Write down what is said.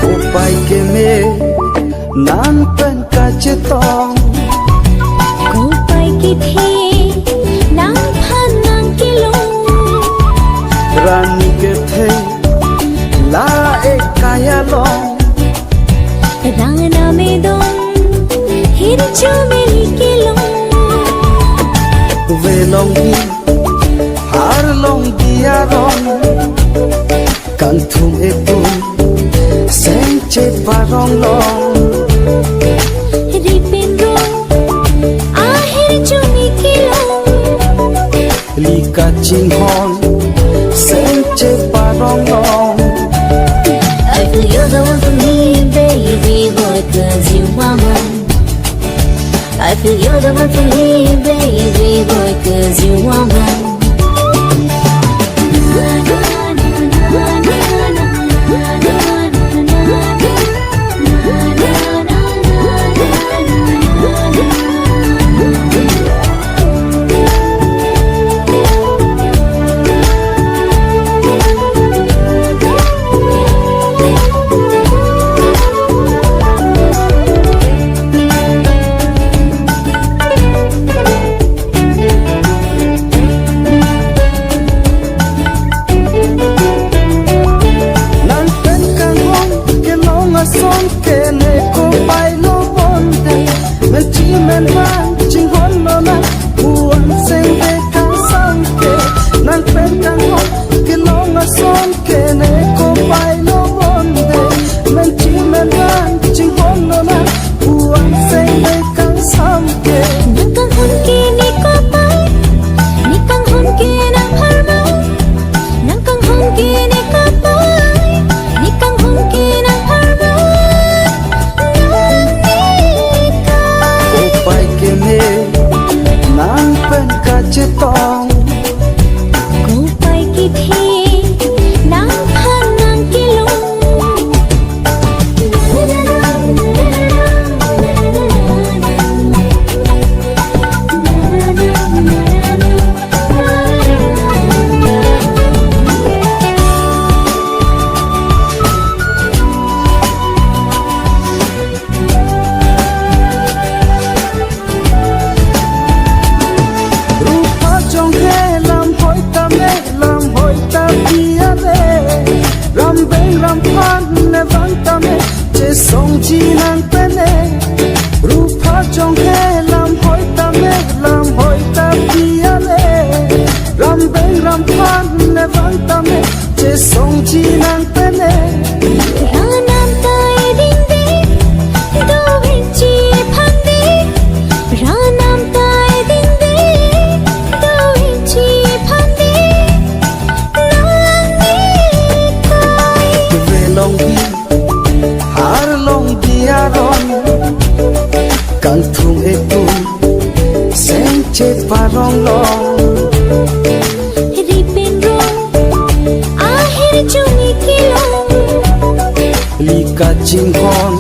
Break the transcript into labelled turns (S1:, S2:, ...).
S1: Kopai keme nan pen kacetong
S2: Kopai kithe nang phan nang kilong
S1: rani kethe la ekaya long
S2: rana me dong hirchu meli kilong
S1: velong di har long dia rong kan thum etum senche parong long
S2: ripin rong ahir chumi kilong
S1: lika chinghon senche parong long
S2: I feel you're the one for me, baby boy, 'cause you are mine. I feel you're the one for me, baby boy, 'cause you are mine.
S1: son kene kopai lo bonde menchi menwan chingon lo na buan sende kan sanke nan pen kan ho kilonga son kene kopai lo bonde menchi menwan chingon lo na buan sende kan sanke
S2: Nikang hon kini kopai nikang hon kina harma nikang hon kini kopai nikang hon kina harma
S1: kopai kene nan pen kacetong
S2: Kopai kithe nang phan nang kilong
S1: rupa jong he lam hoi ta me lam hoi ta pia le ram beng ram phan ne van ta me che song chi nan pene rupa jong he lam hoi ta me lam hoi ta pia le ram beng ram phan ne van ta me che song chi nan pene
S2: Ranam tai ding ding do vinci phandi Ranam tai ding ding do vinci phandi Nani kai
S1: ve long di har long dia ron kan thung e tu sen che parong long
S2: ripin rong ahir chumi kilong
S1: lika ching kon